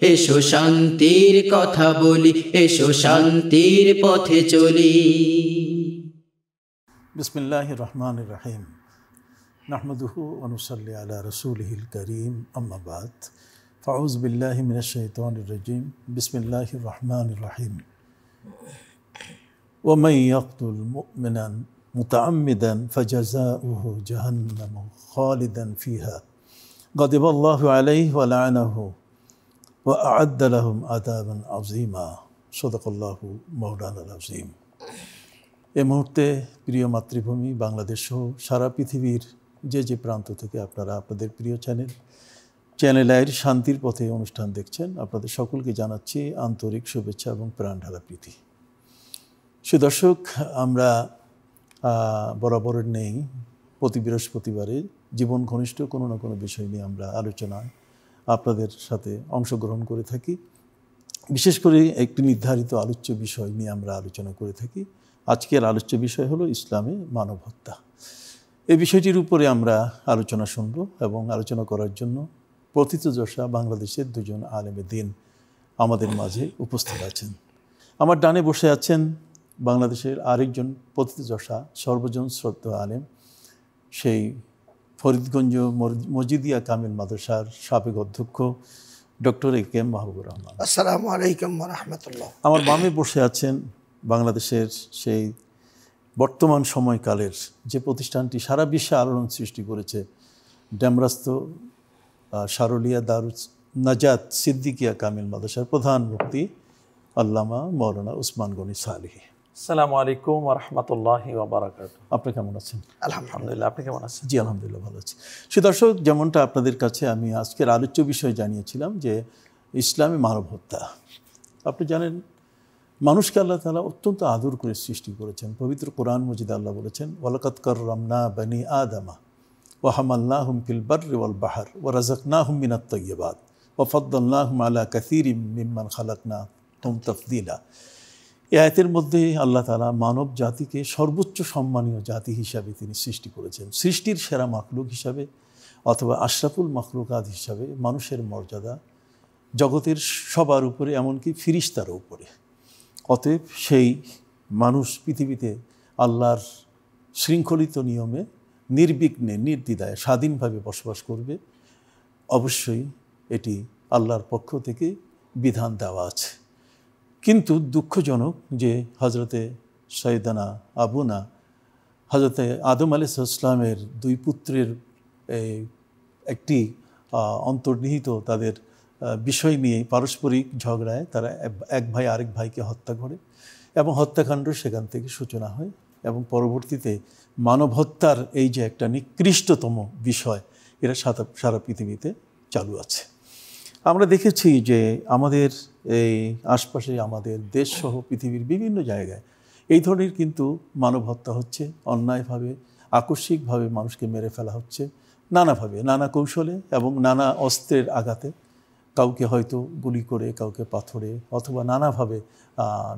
এসো শান্তির কথা বলি, এসো শান্তির পথে চলি। বিসমিল্লাহির রহমানির রহিম। নাহমাদুহু ওয়া নুসাল্লি আলা রাসূলিহিল কারীম, আম্মা বাদ। ফাউযু বিল্লাহি মিনাশ শাইতানির রাজীম। বিসমিল্লাহির রহমানির রহিম। ওয়া মান ইয়াকতুল মুমিনান মুতাআম্মিদান ফাজাযাউহু জাহান্নামু খালিদান ফিহা গাদিবাল্লাহু আলাইহি ওয়া লা'নাহু ওয়া আ'আদ্দা লাহুম আযাবান আযীমা। সাদাকাল্লাহু মাওলানাল আযীম। এই মুহূর্তে প্রিয় মাতৃভূমি বাংলাদেশ সহ সারা পৃথিবীর যে প্রান্ত থেকে আপনারা আপনাদের প্রিয় চ্যানেল আইয়ের শান্তির পথে অনুষ্ঠান দেখছেন, আপনাদের সকলকে জানাচ্ছি আন্তরিক শুভেচ্ছা এবং প্রাণঢালা প্রীতি। সুদর্শক, আমরা বরাবরের নেই প্রতি বৃহস্পতিবারে জীবন ঘনিষ্ঠ কোনো না কোনো বিষয় নিয়ে আমরা আলোচনায় আপনাদের সাথে অংশগ্রহণ করে থাকি। বিশেষ করে একটি নির্ধারিত আলোচ্য বিষয় নিয়ে আমরা আলোচনা করে থাকি। আজকের আলোচ্য বিষয় হলো ইসলামে মানব হত্যা। এই বিষয়টির উপরে আমরা আলোচনা শুনব এবং আলোচনা করার জন্য প্রথিতযশা বাংলাদেশের দুজন আলেমে দ্বীন আমাদের মাঝে উপস্থিত আছেন। আমার ডানে বসে আছেন বাংলাদেশের আরেকজন প্রথিতযশা সর্বজন শ্রদ্ধা আলেম, সেই ফরিদগঞ্জ মজিদিয়া কামিল মাদ্রাসার সাবেক অধ্যক্ষ ডক্টর এ.কে.এম. মাহবুবুর রহমান। আসসালামু আলাইকুম ওয়া রাহমাতুল্লাহ। আমার বামে বসে আছেন বাংলাদেশের সেই বর্তমান সময়কালের যে প্রতিষ্ঠানটি সারা বিশ্বে আলোড়ন সৃষ্টি করেছে, ড্যামরাস্ত শারুলিয়া দারুস নাজাত সিদ্দিকিয়া কামিল মাদ্রাসার প্রধান মুফতি আল্লামা মাওলানা উসমান গনি সালেহী। আসসালামু আলাইকুম ওয়া রাহমাতুল্লাহি ওয়া বারাকাতুহু। আপনি কেমন আছেন? আলহামদুলিল্লাহ, আপনি কেমন আছেন? জি আলহামদুলিল্লাহ ভালো আছি। সুদর্শক, যেমনটা আপনাদের কাছে আমি আজকের আলোচ্য বিষয় জানিয়েছিলাম যে ইসলামে মানব হত্যা। আপনি জানেন, মানুষকে আল্লাহ তাআলা অত্যন্ত আদর করে সৃষ্টি করেছেন। পবিত্র কোরআন মজিদে আল্লাহ বলেছেন, ওয়ালাকাদ কাররামনা বানি আদামা ওয়া হামালনাহুম ফিল বাররি ওয়াল বাহর ওয়া রাযাকনাহুম মিনাত তাইয়্যিবাত ওয়া ফাদ্দালনাহুম আলা কাসীরিম মিম্মান খালাকনা তাফদীলা। এই আয়াতের মধ্যে আল্লাহ তাআলা মানব জাতিকে সর্বোচ্চ সম্মানীয় জাতি হিসাবে তিনি সৃষ্টি করেছেন। সৃষ্টির সেরা মাখলুক হিসাবে অথবা আশরাফুল মাখলুকাত হিসাবে মানুষের মর্যাদা জগতের সবার উপরে, এমনকি ফিরিস্তার উপরে। অতএব সেই মানুষ পৃথিবীতে আল্লাহর শৃঙ্খলিত নিয়মে নির্বিঘ্নে নির্দ্বিধায় স্বাধীনভাবে বসবাস করবে। অবশ্যই এটি আল্লাহর পক্ষ থেকে বিধান দেওয়া আছে। কিন্তু দুঃখজনক যে হজরতে সৈয়দানা আবুনা হজরতে আদম আলাইহিস সালামের দুই পুত্রের একটি অন্তর্নিহিত তাদের বিষয় নিয়ে পারস্পরিক ঝগড়ায় তারা এক ভাই আরেক ভাইকে হত্যা করে এবং হত্যাকাণ্ড সেখান থেকে সূচনা হয় এবং পরবর্তীতে মানব হত্যার এই যে একটা নিকৃষ্টতম বিষয়, এরা সারা পৃথিবীতে চালু আছে। আমরা দেখেছি যে আমাদের এই আশপাশে আমাদের দেশসহ পৃথিবীর বিভিন্ন জায়গায় এই ধরনের কিন্তু মানব হত্যা হচ্ছে। অন্যায়ভাবে আকস্মিকভাবে মানুষকে মেরে ফেলা হচ্ছে নানাভাবে, নানা কৌশলে এবং নানা অস্ত্রের আঘাতে। কাউকে হয়তো গুলি করে, কাউকে পাথরে, অথবা নানাভাবে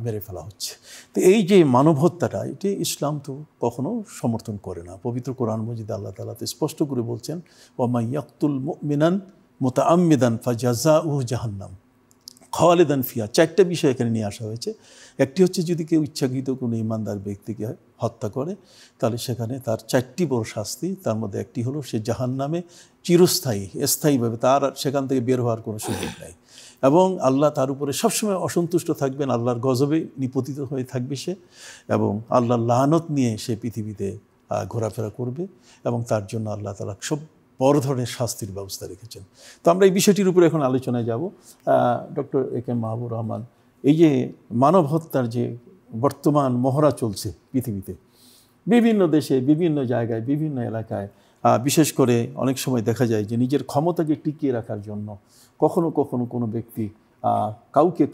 মেরে ফেলা হচ্ছে। তো এই যে মানব হত্যাটা, এটি ইসলাম তো কখনো সমর্থন করে না। পবিত্র কোরআন মজিদে আল্লাহ তাআলা স্পষ্ট করে বলছেন, ওয়া মান ইয়াকতুল মুমিনান মুতাআম্মিদান ফাজাযাউহু জাহান্নাম খালিদান ফিহা। চারটা বিষয় এখানে নিয়ে আসা হয়েছে। একটি হচ্ছে, যদি কেউ ইচ্ছাকৃত কোনো ইমানদার ব্যক্তিকে হত্যা করে তাহলে সেখানে তার চারটি বড় শাস্তি। তার মধ্যে একটি হলো সে জাহান্নামে স্থায়ীভাবে তার সেখান থেকে বের হওয়ার কোনো সুযোগ নেই এবং আল্লাহ তার উপরে সবসময় অসন্তুষ্ট থাকবেন, আল্লাহর গজবে নিপতিত হয়ে থাকবে সে, এবং আল্লাহর লানত নিয়ে সে পৃথিবীতে ঘোরাফেরা করবে এবং তার জন্য আল্লাহ তাআলা সব বড় ধরনের শাস্তির ব্যবস্থা রেখেছেন। তো আমরা এই বিষয়টির উপরে এখন আলোচনায় যাব। Doctor A K M. মাহবুবুর রহমান, এই যে মানব হত্যার যে বর্তমান মহড়া চলছে পৃথিবীতে, বিভিন্ন দেশে, বিভিন্ন জায়গায়, বিভিন্ন এলাকায়, বিশেষ করে অনেক সময় দেখা যায় যে নিজের ক্ষমতাকে টিকিয়ে রাখার জন্য কখনো কখনো কোনো ব্যক্তি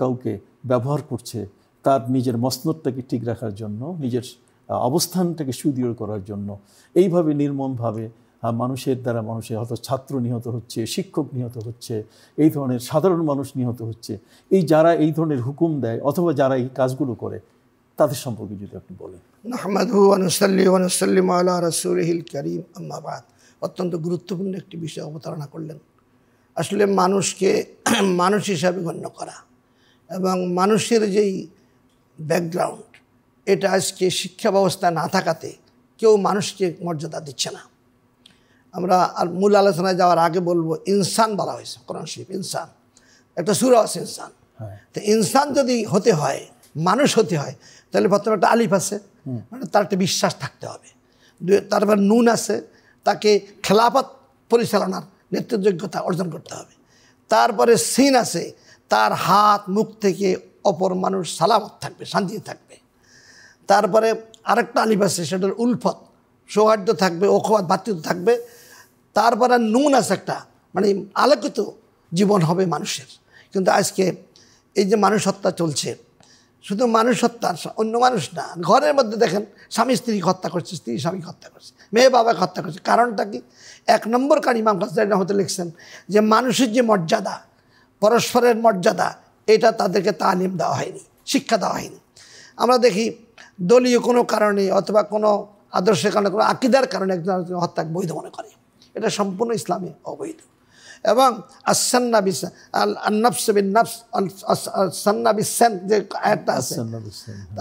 কাউকে ব্যবহার করছে তার নিজের মসনদটাকে ঠিক রাখার জন্য, নিজের অবস্থানটাকে সুদৃঢ় করার জন্য। এইভাবে নির্মমভাবে মানুষের দ্বারা হয়তো ছাত্র নিহত হচ্ছে, শিক্ষক নিহত হচ্ছে, এই ধরনের সাধারণ মানুষ নিহত হচ্ছে। যারা এই ধরনের হুকুম দেয় অথবা যারা এই কাজগুলো করে, তাদের সম্পর্কে যদি আপনি বলেন। নাহমাদুহু ওয়া নুসাল্লি ওয়া নুসাল্লিমু আলা রাসূলিহিল কারীম, আম্মা বাদ। অত্যন্ত গুরুত্বপূর্ণ একটি বিষয় অবতারণা করলেন। আসলে মানুষকে মানুষ হিসাবে গণ্য করা এবং মানুষের যেই ব্যাকগ্রাউন্ড, এটা আজকে শিক্ষা ব্যবস্থা না থাকাতে কেউ মানুষকে মর্যাদা দিচ্ছে না। আমরা আর মূল আলোচনায় যাওয়ার আগে বলবো, ইনসান বলা হয়েছে কোরআন শরীফ, ইনসান একটা সূরা আছে ইনসান। তো ইনসান যদি হতে হয়, মানুষ হতে হয়, তাহলে প্রথমে একটা আলিফ আছে, মানে তার একটা বিশ্বাস থাকতে হবে। তারপর নুন আছে, তাকে খেলাফত পরিচালনার নেতৃত্বযোগ্যতা অর্জন করতে হবে। তারপরে সিন আছে, তার হাত মুখ থেকে অপর মানুষ সালামত থাকবে, শান্তি থাকবে। তারপরে আরেকটা আলিফ আছে, সেটার উলফত, সৌহার্দ্য থাকবে, ওখওয়াত, ভাতৃত্ব থাকবে। তারপরে নুন আছে একটা, মানে আলোকিত জীবন হবে মানুষের। কিন্তু আজকে এই যে মানুষ হত্যা চলছে, শুধু মানুষ হত্যা, অন্য মানুষ না, ঘরের মধ্যে দেখেন স্বামী স্ত্রীকে হত্যা করছে, স্ত্রী স্বামীকে হত্যা করছে, মেয়ে বাবাকে হত্যা করছে। কারণটা কি? 1 নম্বর কারণ ইমাম গাজ্জালী রহমতুল্লাহ লিখছেন যে মানুষের যে মর্যাদা, পরস্পরের মর্যাদা, এটা তাদেরকে তালিম দেওয়া হয়নি, শিক্ষা দেওয়া হয়নি। আমরা দেখি দলীয় কোনো কারণে অথবা কোনো আদর্শের কারণে, কোনো আকিদার কারণে একজন হত্যা বৈধ মনে করে, এটা সম্পূর্ণ ইসলামে অবৈধ। এবং যে আয়াতটা আছে,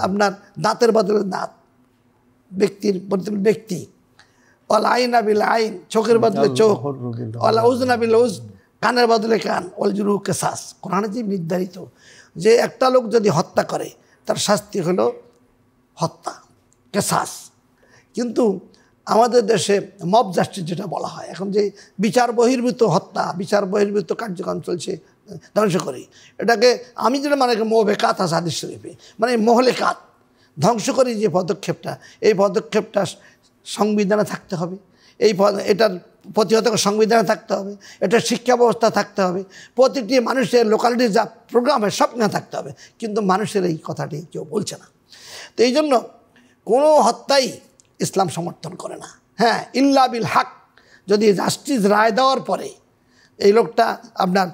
আপনার দাঁতের বদলে দাঁত, ব্যক্তির বদলে ব্যক্তি, অল আইন আবিল আইন, চোখের বদলে চোখ, অল উজন আবিল উজ, কানের বদলে কান, অল জুরু কেসাস। কোরআনে যে নির্ধারিত যে একটা লোক যদি হত্যা করে তার শাস্তি হলো হত্যা, কেসাস। কিন্তু আমাদের দেশে মব জাস্টিস যেটা বলা হয়, এখন যে বিচার বহির্ভূত হত্যা, বিচার বহির্ভূত কার্যক্রম চলছে, ধ্বংস করি, এটাকে আমি যেটা মানে মোবে কাত আছে হাদিস শরীফে, মানে মহলে কাত, ধ্বংস করি যে পদক্ষেপটা, এই পদক্ষেপটা সংবিধানে থাকতে হবে, এটার প্রতিহত সংবিধানে থাকতে হবে, এটার শিক্ষা ব্যবস্থা থাকতে হবে, প্রতিটি মানুষের লোকালিটি যা প্রোগ্রামে সব না থাকতে হবে। কিন্তু মানুষের এই কথাটি কেউ বলছে না। তো এই জন্য কোনো হত্যাই ইসলাম সমর্থন করে না। হ্যাঁ, ইল্লা বিল হক, যদি জাস্টিস রায় দেওয়ার পরে এই লোকটা আপনার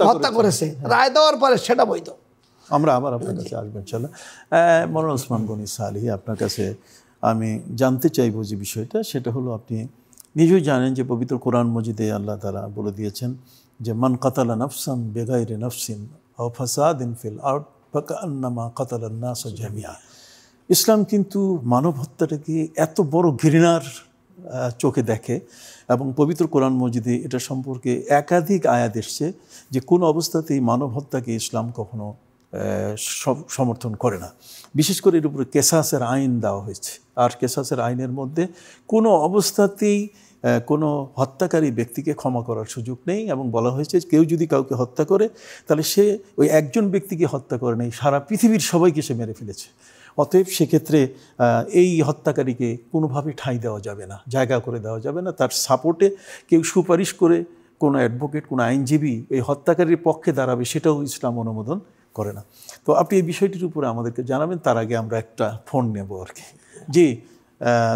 হত্যা করেছে, রায় দেওয়ার পরে সেটা বৈধ। আমরা আবার আপনার কাছে আসবেন, চলো মৌলানা ওসমান গনি সালেহী, আপনার কাছে আমি জানতে চাইব যে বিষয়টা, সেটা হলো আপনি নিজেই জানেন যে পবিত্র কোরআন মজিদে আল্লাহ তাআলা বলে দিয়েছেন যে মান কাতালা নাফসান বেগাইরে নাফসিন আও ফাসাদিন ফিল আরদ ফাকান্নামা কাতালান নাস জামিআ। ইসলাম কিন্তু মানব হত্যাটাকে এত বড় ঘৃণার চোখে দেখে, এবং পবিত্র কোরআন মজিদে এটা সম্পর্কে একাধিক আয়াত এসছে যে কোন অবস্থাতেই মানব হত্যাকে ইসলাম কখনো সমর্থন করে না। বিশেষ করে এর উপরে কেসাসের আইন দেওয়া হয়েছে, আর কেসাসের আইনের মধ্যে কোনো অবস্থাতেই কোনো হত্যাকারী ব্যক্তিকে ক্ষমা করার সুযোগ নেই, এবং বলা হয়েছে কেউ যদি কাউকে হত্যা করে তাহলে সে ওই একজন ব্যক্তিকে হত্যা করে নেই, সারা পৃথিবীর সবাইকে সে মেরে ফেলেছে। অতএব সেক্ষেত্রে এই হত্যাকারীকে কোনোভাবেই ঠাঁই দেওয়া যাবে না, জায়গা করে দেওয়া যাবে না। তার সাপোর্টে কেউ সুপারিশ করে কোনো অ্যাডভোকেট, কোনো আইনজীবী এই হত্যাকারীর পক্ষে দাঁড়াবে, সেটাও ইসলাম অনুমোদন করে না। তো আপনি এই বিষয়টির উপরে আমাদেরকে জানাবেন। তার আগে আমরা একটা ফোন নেব আর কি। জি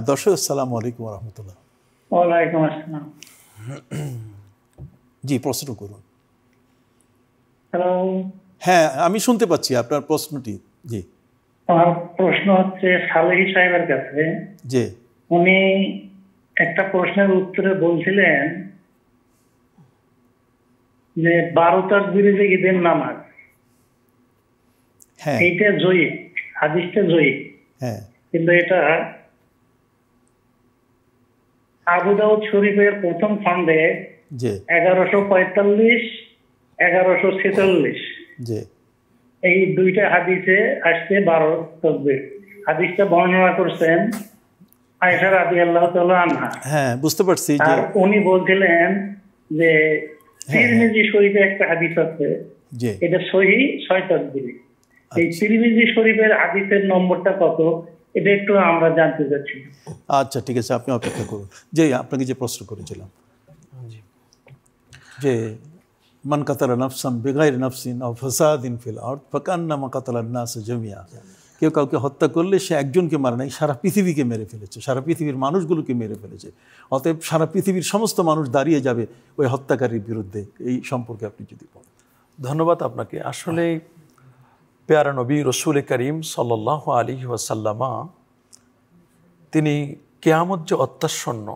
দর্শক, আসসালামু আলাইকুম রহমতুল্লাহ। ওয়ালাইকুম আসসালাম। জি, প্রশ্ন করুন। হ্যালো। হ্যাঁ, আমি শুনতে পাচ্ছি আপনার প্রশ্নটি। জি, আমার প্রশ্ন হচ্ছে সালেহী সাহেবের কাছে। জি, উনি একটা প্রশ্নের উত্তরে বলছিলেন যে 12 তাকবীরে যে ঈদের নামাজ, হ্যাঁ, এইটা জয়ী, হাদিসটা জয়ী, হ্যাঁ, কিন্তু এটা আবু দাউদ শরীফের প্রথম খণ্ডে 1145 1146 জি, এই দুইটা হাদিসে আসছে 12 তাকবীর। হাদিসটা বর্ণনা করছেন আয়েশা রাদিয়াল্লাহু তাআলা আনহা। হ্যাঁ, বুঝতে পারছি। যে আর উনি বলছিলেন যে তিরমিজি শরীফে একটা হাদিস আছে, জি, এটা সহিহ 6 তাকবীর। এই তিরমিজি শরীফের হাদিসের নম্বরটা কত, এটা একটু আমরা জানতে চাচ্ছি। আচ্ছা, ঠিক আছে, আপনি অপেক্ষা করুন। যে আপনাকে যে প্রশ্ন করেছিলাম যে মান কাতালা নাফসান বেগাইর নাফসিন আও ফাসাদিন ফিল আরদ ফাকান্নামা কাতালান নাস জামিআ। কেউ কাউকে হত্যা করলে সে একজনকে মারে নাই, সারা পৃথিবীকে মেরে ফেলেছে, সারা পৃথিবীর মানুষগুলোকে মেরে ফেলেছে। অতএব সারা পৃথিবীর সমস্ত মানুষ দাঁড়িয়ে যাবে ওই হত্যাকারীর বিরুদ্ধে। এই সম্পর্কে আপনি যদি বলেন। ধন্যবাদ আপনাকে। আসলে পেয়ারা নবী রসুল করিম সাল্লাল্লাহু আলাইহি ওয়াসাল্লামা তিনি কিয়ামত যে অত্যাসন্ন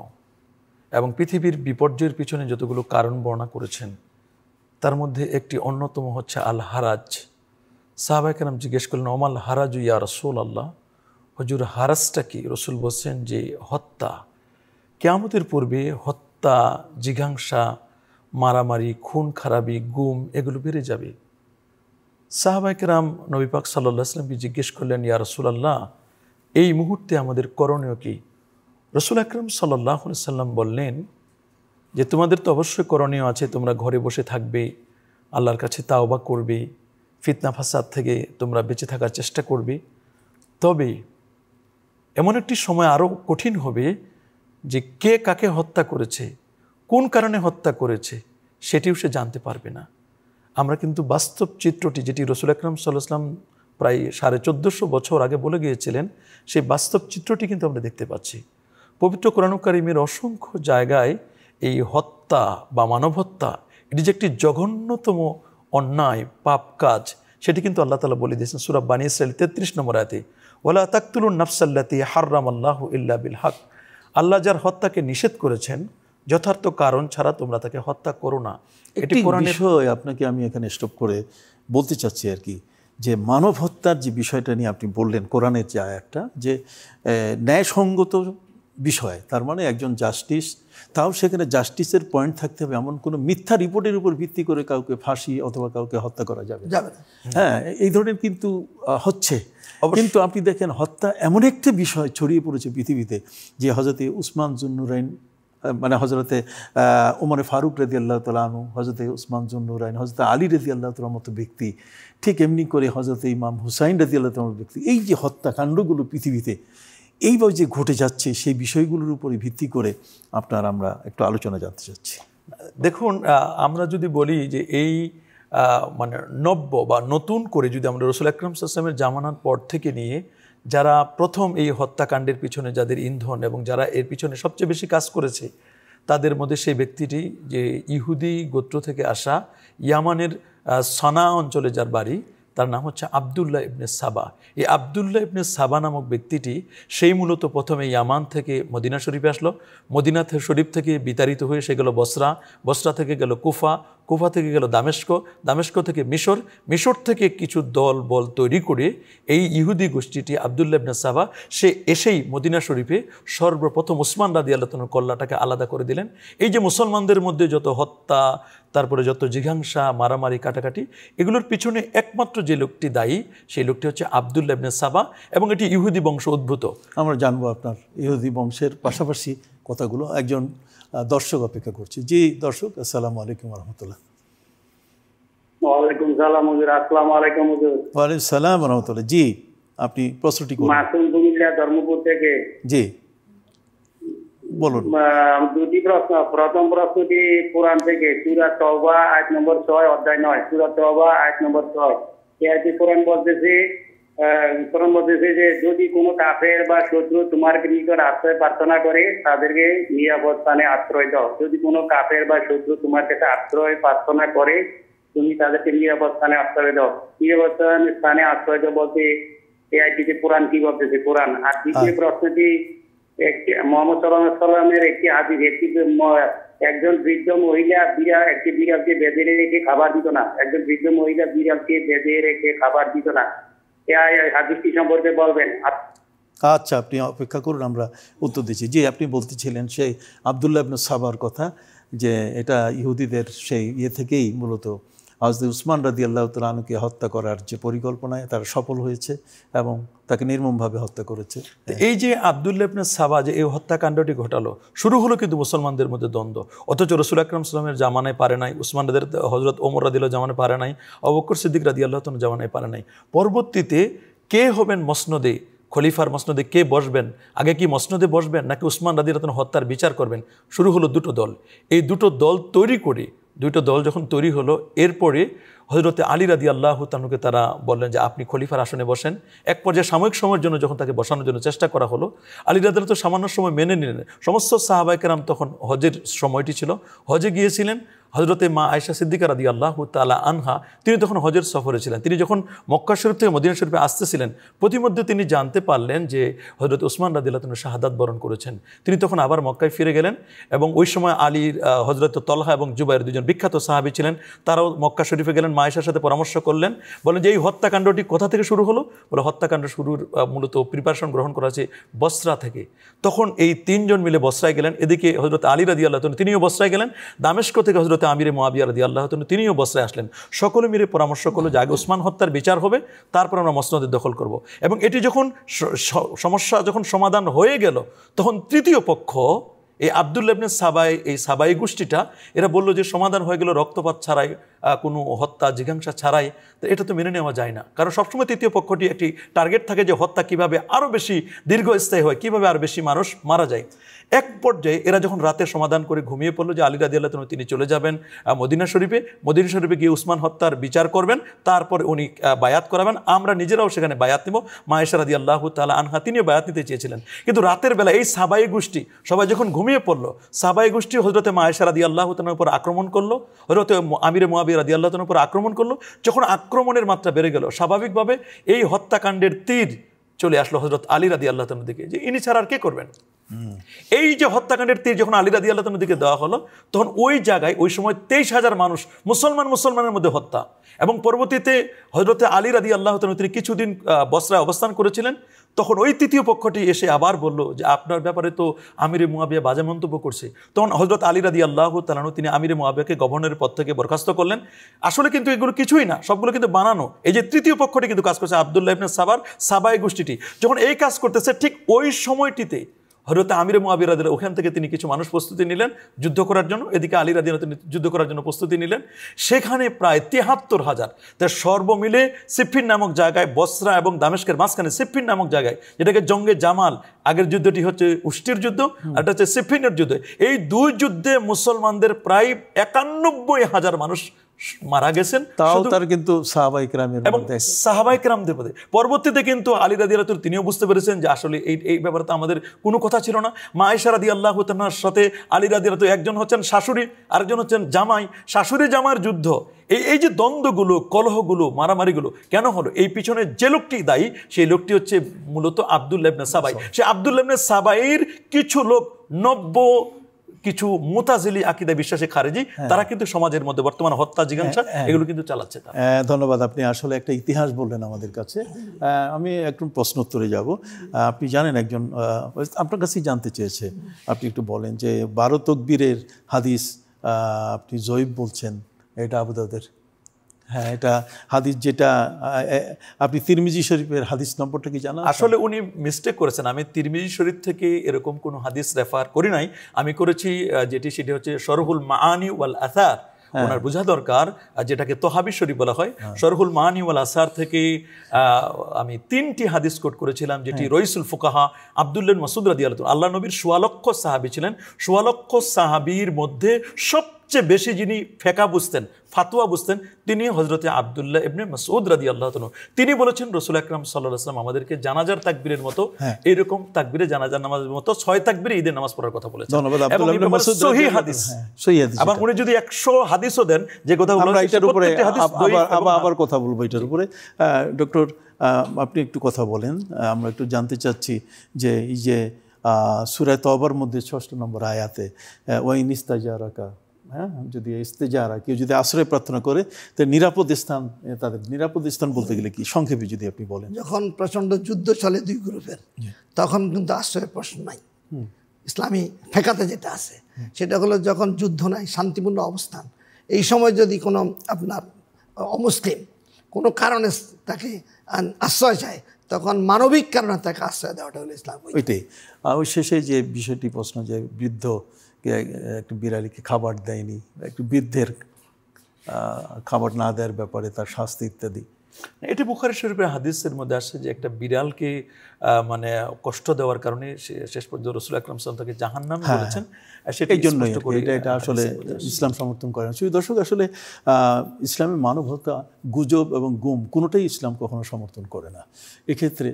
এবং পৃথিবীর বিপর্যয়ের পিছনে যতগুলো কারণ বর্ণনা করেছেন তার মধ্যে একটি অন্যতম হচ্ছে আল হারাজ। সাহাবায়ে কেরাম জিজ্ঞেস করলেন, ওমাল হারাজু ইয়া রাসূলুল্লাহ, হুজুর হারাজটা কি? রসুল বলছেন যে হত্যা। কিয়ামতের পূর্বে হত্যা, জিঘাংসা, মারামারি, খুন খারাপি, গুম এগুলো বেড়ে যাবে। সাহাবায়ে কেরাম নবী পাক সাল্লাল্লাহু আলাইহি ওয়াসাল্লামকে জিজ্ঞেস করলেন, ইয়া রাসূলুল্লাহ, এই মুহূর্তে আমাদের করণীয় কি? রসুল আকরাম সাল্লাল্লাহু আলাইহি ওয়াসাল্লাম বললেন যে তোমাদের তো অবশ্যই করণীয় আছে, তোমরা ঘরে বসে থাকবে, আল্লাহর কাছে তাওবা করবে, ফিতনা ফাসাদ থেকে তোমরা বেঁচে থাকার চেষ্টা করবে। তবে এমন একটি সময় আরও কঠিন হবে যে কে কাকে হত্যা করেছে, কোন কারণে হত্যা করেছে সেটিও সে জানতে পারবে না। আমরা কিন্তু বাস্তব চিত্রটি, যেটি রসুল আকরাম সাল্লাল্লাহু আলাইহি ওয়াসাল্লাম প্রায় 1450 বছর আগে বলে গিয়েছিলেন, সেই বাস্তব চিত্রটি কিন্তু আমরা দেখতে পাচ্ছি। পবিত্র কোরআন কারীমের অসংখ্য জায়গায় এই হত্যা বা মানব হত্যা, এটি যে একটি জঘন্যতম অন্যায় পাপ কাজ, সেটি কিন্তু আল্লাহ তাআলা বলে দিয়েছেন সূরা বানী ইসরাঈল 33 নম্বর আয়াতে, ওয়ালা তাকতুলুন নাফসাল্লাতী হাররামাল্লাহু ইল্লা বিল হক। আল্লাহ যার হত্যাকে নিষেধ করেছেন যথার্থ কারণ ছাড়া তোমরা তাকে হত্যা করো না। এটি বিষয় আপনাকে আমি এখানে স্টপ করে বলতে চাচ্ছি আর কি, যে মানব হত্যার যে বিষয়টা নিয়ে আপনি বললেন, কোরআনের যে আয়াতটা, যে ন্যায়সঙ্গত বিষয়, তার মানে একজন জাস্টিস, তাও সেখানে জাস্টিসের পয়েন্ট থাকতে হবে, এমন কোনো মিথ্যা রিপোর্টের উপর ভিত্তি করে কাউকে ফাঁসি অথবা কাউকে হত্যা করা যাবে না। হ্যাঁ, এই ধরনের কিন্তু হচ্ছে। কিন্তু আপনি দেখেন হত্যা এমন একটি বিষয় ছড়িয়ে পড়েছে পৃথিবীতে, যে হযরতে উসমান যুন্নুরাইন, মানে হযরতে ওমরে ফারুক রাদিয়াল্লাহু তাআলা আনহু, হযরতে উসমান যুন্নুরাইন, হযরতে আলী রাদিয়াল্লাহু তাআলার মতো ব্যক্তি, ঠিক এমনি করে হযরতে ইমাম হুসাইন রাদিয়াল্লাহু তাআলার ব্যক্তি, এই যে হত্যাকাণ্ডগুলো পৃথিবীতে এইভাবে যে ঘটে যাচ্ছে, সেই বিষয়গুলোর উপরে ভিত্তি করে আমরা একটু আলোচনা জানতে চাচ্ছি। দেখুন, আমরা যদি বলি যে এই মানে নব্য বা নতুন করে যদি আমরা রসুল আকরাম সাল্লাল্লাহু আলাইহি ওয়াসাল্লামের জামানার পর থেকে নিয়ে যারা প্রথম এই হত্যাকাণ্ডের পিছনে যাদের ইন্ধন এবং যারা এর পিছনে সবচেয়ে বেশি কাজ করেছে, তাদের মধ্যে সেই ব্যক্তিটি যে ইহুদি গোত্র থেকে আসা, ইয়ামানের সানা অঞ্চলে যার বাড়ি, তার নাম হচ্ছে আবদুল্লাহ ইবনে সাবা। এই আবদুল্লাহ ইবনে সাবা নামক ব্যক্তিটি সেই মূলত প্রথমে ইয়ামান থেকে মদিনা শরীফে আসলো, মদিনা শরীফ থেকে বিতাড়িত হয়ে সে গেল বসরা, বসরা থেকে গেল কুফা, কুফা থেকে গেল দামেস্ক, দামেস্ক থেকে মিশর, মিশর থেকে কিছু দল বল তৈরি করে এই ইহুদি গোষ্ঠীটি আবদুল্লাহ ইবনে সাবা সে এসেই মদিনা শরীফে সর্বপ্রথম উসমান রাদিয়াল্লাহু তাআলার কল্লাটাকে আলাদা করে দিলেন। এই যে মুসলমানদের মধ্যে যত হত্যা, তারপরে যত জিঘাংসা, মারামারি, কাটাকাটি, এগুলোর পিছনে একমাত্র যে লোকটি দায়ী, সেই লোকটি হচ্ছে আবদুল্লাহ ইবনে সাবা, এবং এটি ইহুদি বংশ উদ্ভূত। আমরা জানবো আপনার ইহুদি বংশের পাশাপাশি কথাগুলো। একজন দর্শক অপেক্ষা করছি। জি দর্শক, আসসালামু আলাইকুম ওয়া রাহমাতুল্লাহ। ওয়ালাইকুম সালাম হুজুর। আসসালামু আলাইকুম হুজুর। ওয়ালাইকুম সালাম ওয়া রাহমাতুল্লাহ। জি, আপনি প্রশ্নটি করুন। মাসুম কুমিল্লা ধর্মপুর থেকে। জি বলুন। দুটি প্রশ্ন। প্রথম প্রশ্নটি কোরআন থেকে, সূরা তওবা আয়াত নম্বর 6 অধ্যায় 9, সূরা তওবা আয়াত নম্বর 6। এই আয়াতে কোরআন বলতেছে যে যদি কোনো কাফের বা শত্রু তোমার নিকট আশ্রয় প্রার্থনা করে তাদেরকে নিরাপদ স্থানে আশ্রয় দাও। যদি কোনো কাফের বা শত্রু তোমার কাছে আশ্রয় প্রার্থনা করে তুমি তাদেরকে নিরাপদ স্থানে আশ্রয় দাও। নিরাপদ স্থানে আশ্রয় দাও বলতে এই আয়াতটিতে কোরআন কি বলতেছে? কোরআন। আর দ্বিতীয় প্রশ্নটি, মুহাম্মদ সাল্লাল্লাহু আলাইহি ওয়াসাল্লামের একটি হাদিস, একজন বৃদ্ধ মহিলা একটি বিড়ালকে বেঁধে রেখে খাবার দিত না। একজন বৃদ্ধ মহিলা বিড়ালকে বেঁধে রেখে খাবার দিত না। এই হাদিসটি সম্পর্কে বলবেন? আচ্ছা, আপনি অপেক্ষা করুন, আমরা উত্তর দিচ্ছি। জি, আপনি বলতেছিলেন সেই আবদুল্লাহ ইবনে সাবার কথা, যে এটা ইহুদিদের সেই থেকেই মূলত হযরত উসমান রাদিয়াল্লাহু তাআলা আনহুকে হত্যা করার যে পরিকল্পনায় তারা সফল হয়েছে এবং তাকে নির্মমভাবে হত্যা করেছে। এই যে আবদুল্লাহ ইবনে সাবা যে এই হত্যাকাণ্ডটি ঘটালো, শুরু হলো কিন্তু মুসলমানদের মধ্যে দ্বন্দ্ব, অথচ রাসূল আকরাম সাল্লাল্লাহু আলাইহি ওয়াসাল্লামের জামানায় পারে নাই, উসমান হযরত ওমর রাদিয়াল্লাহু জামানায় পারে নাই, আবু বকর সিদ্দিক রাদিয়াল্লাহু তাআলা জামানায় পারে নাই। পরবর্তীতে কে হবেন মসনদে, খলিফার মসনদে কে বসবেন? আগে কি মসনদে বসবেন নাকি উসমান রাদিয়াল্লাহু তাআলা হত্যার বিচার করবেন? শুরু হলো দুটো দল। এই দুটো দল তৈরি করে, দুটো দল যখন তৈরি হলো, এরপরে হযরতে আলী রাদিয়াল্লাহু তাআলাকে তারা বললেন যে আপনি খলিফার আসনে বসেন। এক পর্যায়ে সাময়িক সময়ের জন্য যখন তাকে বসানোর জন্য চেষ্টা করা হলো, আলী রাদিয়াল্লাহু তাআলা সামান্য সময় মেনে নিলেন। সমস্ত সাহাবায়ে কেরাম তখন হজের সময়টি ছিল, হজে গিয়েছিলেন। হজরতে মা আয়েশা সিদ্দিকা রাদিয়াল্লাহু তাআলা আনহা তিনি তখন হজের সফরে ছিলেন। তিনি যখন মক্কা শরীফ থেকে মদিনা শরীফে আসতেছিলেন প্রতিমধ্যে তিনি জানতে পারলেন যে হজরত ওসমান রাদিয়াল্লাহু তাআলা শাহাদাত বরণ করেছেন। তিনি তখন আবার মক্কায় ফিরে গেলেন এবং ওই সময় আলীর হজরত তলহা এবং জুবাইর দুজন বিখ্যাত সাহাবী ছিলেন, তারাও মক্কা শরীফে গেলেন, মা আয়েশার সাথে পরামর্শ করলেন, বলেন যে এই হত্যাকাণ্ডটি কোথা থেকে শুরু হলো? বলে হত্যাকাণ্ড শুরুর মূলত প্রিপারেশন গ্রহণ করা হয়েছে বসরা থেকে। তখন এই তিনজন মিলে বসরায় গেলেন। এদিকে হজরত আলী রাদিয়াল্লাহু তাআলা তিনিও বসরায় গেলেন, দামেস্ক থেকে হজরত আমিরে মুআবিয়া রাদিয়াল্লাহু তাআলা তিনিও বসরায় আসলেন। সকলে মিলে পরামর্শ করলো যে আগে ওসমান হত্যার বিচার হবে, তারপর আমরা মসনদের দখল করব। এবং এটি যখন সমস্যা যখন সমাধান হয়ে গেল তখন তৃতীয় পক্ষ এই আব্দুল্লাহ ইবনে সাবাই, এই সাবাই গোষ্ঠীটা এরা বলল যে সমাধান হয়ে গেল রক্তপাত ছাড়াই, কোনো হত্যা জিজ্ঞাসা ছাড়াই, তো এটা তো মেনে নেওয়া যায় না। কারণ সবসময় তৃতীয় পক্ষটি একটি টার্গেট থাকে যে হত্যা কিভাবে আরও বেশি দীর্ঘস্থায়ী হয়, কিভাবে আরও বেশি মানুষ মারা যায়। এক পর্যায়ে এরা যখন রাতে সমাধান করে ঘুমিয়ে পড়লো যে আলী রাদিয়াল্লাহু তাআলা তিনি চলে যাবেন মদিনা শরীফে গিয়ে উসমান হত্যার বিচার করবেন, তারপর উনি বায়াত করাবেন, আমরা নিজেরাও সেখানে বায়াত নেব। মা আয়েশা রাদিয়াল্লাহু তাআলা আনহা তিনিও বায়াত নিতে চেয়েছিলেন। কিন্তু রাতের বেলা এই সাবাই গোষ্ঠী সবাই যখন ঘুমিয়ে পড়লো, সাবাই গোষ্ঠী হজরতে মা আয়েশা রাদিয়াল্লাহু তাআলার উপর আক্রমণ করলো, হজরতে আমিরে মুআবিয়া রাদিয়াল্লাহু তাআলার উপর আক্রমণ করলো। যখন আক্রমণের মাত্রা বেড়ে গেল, স্বাভাবিকভাবে এই হত্যাকাণ্ডের তীর চলে আসলো হজরত আলী রাদিয়াল্লাহু তাআলার দিকে, যে ইনি ছাড়া আর কে করবেন। এই যে হত্যাকাণ্ডের তীর যখন আলী রাদিয়াল্লাহু তাআলার দিকে দেওয়া হলো, তখন ওই জায়গায় ওই সময় 23,000 মানুষ মুসলমানের মধ্যে হত্যা। এবং পরবর্তীতে হজরতে আলী রাদিয়াল্লাহু তাআলা তিনি কিছুদিন বসরায় অবস্থান করেছিলেন। তখন ওই তৃতীয় পক্ষটি এসে আবার বলল যে আপনার ব্যাপারে তো আমিরে মুআবিয়া বাজে মন্তব্য করছে। তখন হজরত আলী রাদিয়াল্লাহু তাআলা তিনি আমিরে মুআবিয়াকে গভর্নরের পদ থেকে বরখাস্ত করলেন। আসলে কিন্তু এগুলো কিছুই না, সবগুলো কিন্তু বানানো। এই যে তৃতীয় পক্ষটি কিন্তু কাজ করছে আব্দুল্লাহ ইবনে সাবাই গোষ্ঠীটি, যখন এই কাজ করতেছে ঠিক ওই সময়টিতে হযরত আমির মুআবিয়া রাদিয়াল্লাহু ওখান থেকে তিনি কিছু মানুষ প্রস্তুতি নিলেন যুদ্ধ করার জন্য, এদিকে আলী রাদিয়াল্লাহু তিনি যুদ্ধ করার জন্য প্রস্তুতি নিলেন। সেখানে প্রায় ৭৩,০০০ তার সর্বমিলে সিফিন নামক জায়গায়, বসরা এবং দামেস্কের মাঝখানে সিফিন নামক জায়গায়, যেটাকে জঙ্গে জামাল, আগের যুদ্ধটি হচ্ছে উষ্টির যুদ্ধ আর এটা হচ্ছে সিফিনের যুদ্ধ, এই দুই যুদ্ধে মুসলমানদের প্রায় ৯১,০০০ মানুষ মারা গেছেন। তাও তার কিন্তু সাহাবায়ে কেরামের মধ্যে, সাহাবায়ে কেরামদের মধ্যে। পরবর্তীতে কিন্তু আলী রাদিয়াল্লাহু তাআলা তিনিও বুঝতে পেরেছেন যে আসলে এই ব্যাপারে তো আমাদের কোনো কথা ছিল না। মা আয়েশা রাদিয়াল্লাহু তাআলার সাথে আলী রাদিয়াল্লাহু তাআলা একজন হচ্ছেন শাশুড়ি, আরেকজন হচ্ছেন জামাই। শাশুড়ি জামাইয়ের যুদ্ধ, এই যে দ্বন্দ্বগুলো, কলহগুলো, মারামারিগুলো কেন হলো, এই পিছনে যে লোকটি দায়ী সেই লোকটি হচ্ছে মূলত আব্দুল্লাহ ইবনে সাবাই। সে আব্দুল্লাহ ইবনে সাবাইয়ের কিছু লোক কিছু মুতাজিলি আকীদা বিশ্বাসে খারেজি, তারা কিন্তু সমাজের মধ্যে বর্তমান হত্যা জিজ্ঞাসা এগুলো কিন্তু চালাচ্ছে। ধন্যবাদ, আপনি আসলে একটা ইতিহাস বললেন আমাদের কাছে। আমি একটু প্রশ্ন উত্তরে যাব। আপনি জানেন একজন আপনার কাছেই জানতে চেয়েছে, আপনি একটু বলেন যে 12 তাকবীরের হাদিস আপনি জয়ীফ বলছেন, এটা আবু দাউদের, হ্যাঁ এটা হাদিস, যেটা আপনি তিরমিজি শরীফের হাদিস নম্বরটা কি জানা? আসলে উনি মিস্টেক করেছেন, আমি তিরমিজি শরীফ থেকে এরকম কোনো হাদিস রেফার করি নাই, আমি করেছি সেটি হচ্ছে শরহুল মাআনি ওয়াল আসার। ওনার বোঝা দরকার যেটাকে তহাবি শরীফ বলা হয়, শরহুল মাআনি ওয়াল আসার থেকে আমি 3টি হাদিস কোট করেছিলাম, যেটি রইসুল ফুকাহা আব্দুল্লাহ মাসউদ রাদিয়াল্লাহু তাআলা, আল্লাহ নবীর ১৬ লক্ষ সাহাবী ছিলেন, ১৬ লক্ষ সাহাবীর মধ্যে সবচেয়ে বেশি যিনি ফেকা বুঝতেন, ফাতোয়া বুঝতেন, তিনি হযরতে আব্দুল্লাহ ইবনে মাসউদ রাদিয়াল্লাহু তাআলা। তিনি বলেছেন রাসূল আকরাম সাল্লাল্লাহু আলাইহি ওয়াসাল্লাম আমাদেরকে জানাজার তাকবীরের মতো, এরকম তাকবীরে জানাজার নামাজের মতো ৬ তাকবীরে ঈদের নামাজ পড়ার কথা বলেছেন। ধন্যবাদ, আব্দুল্লাহ ইবনে মাসউদ সহিহ হাদিস, সহিহ হাদিস। আবার উনি যদি 100 হাদিসও দেন, যে কথা বলা আমরা এটার উপরে আবার কথা বলবো এটার উপরে। ডক্টর আপনি একটু কথা বলেন, আমরা একটু জানতে চাচ্ছি যে এই যে সূরা তওবার মধ্যে ৬ নম্বর আয়াতে ওয়াইন ইস্তাজারাকা, হ্যাঁ যদি ইস্তেজারা কেউ যদি আশ্রয় প্রার্থনা করে তো নিরাপদ স্থান, তাদের নিরাপদ স্থান বলতে গেলে কি সংক্ষেপে যদি আপনি বলেন? যখন প্রচণ্ড যুদ্ধ চলে দুই গ্রুপের, তখন কিন্তু আশ্রয়ের প্রশ্ন নাই। ইসলামী ফেকাতে যেটা আছে সেটা হলো যখন যুদ্ধ নাই, শান্তিপূর্ণ অবস্থান, এই সময় যদি কোনো আপনার অমুসলিম কোনো কারণে তাকে আশ্রয় চায়, তখন মানবিক কারণে তাকে আশ্রয় দেওয়াটা হলো ইসলাম। ওইটাই ওই শেষে যে বিষয়টি প্রশ্ন, যে বৃদ্ধ একটু বিড়ালিকে খাবার দেয়নি, একটু বৃদ্ধের খাবার না দেওয়ার ব্যাপারে তার শাস্তি ইত্যাদি, এটি বুখারী শরীফের হাদিসের মধ্যে আসছে যে একটা বিড়ালকে মানে কষ্ট দেওয়ার কারণে শেষ পর্যন্ত রাসূল আকরাম সাল্লাল্লাহু আলাইহি ওয়াসাল্লাম তাকে জাহান্নামে বলেছেন। সেই জন্যই এটা আসলে ইসলাম সমর্থন করে না। দর্শক, আসলে ইসলামের মানবতা, গুজব এবং গুম কোনোটাই ইসলাম কখনো সমর্থন করে না। এক্ষেত্রে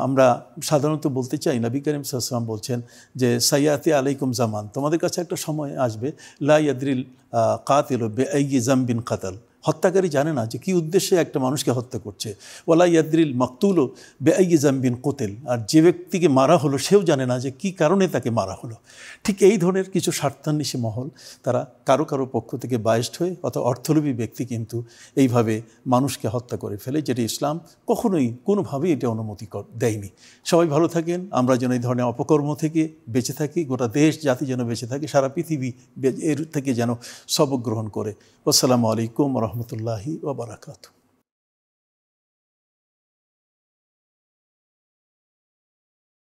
আমরা সাধারণত বলতে চাই, নবী করিম সাল্লাল্লাহু আলাইহি ওয়াসাল্লাম বলছেন যে সাইয়াতি আলাইকুম জামান, তোমাদের কাছে একটা সময় আসবে লা ইয়াদরিল কাতিলু বিআইয়ি যামবিন কাতাল, হত্যাকারী জানে না যে কী উদ্দেশ্যে একটা মানুষকে হত্যা করছে। ওয়ালা ইয়াদরিল মাকতুলু বিআইয়ি যামবিন কুতিল, আর যে ব্যক্তিকে মারা হলো সেও জানে না যে কী কারণে তাকে মারা হলো। ঠিক এই ধরনের কিছু স্বার্থান্বেষী মহল, তারা কারো কারো পক্ষ থেকে বায়েস্ট হয়ে অথবা অর্থলোভী ব্যক্তি কিন্তু এইভাবে মানুষকে হত্যা করে ফেলে, যেটি ইসলাম কখনোই কোনোভাবেই এটা অনুমতি দেয়নি। সবাই ভালো থাকেন, আমরা যেন এই ধরনের অপকর্ম থেকে বেঁচে থাকি, গোটা দেশ জাতি যেন বেঁচে থাকে, সারা পৃথিবী এর থেকে যেন সবক গ্রহণ করে। আসসালামু আলাইকুম ওয়া রাহমাতুল্লাহি ওয়া বারাকাতুহু।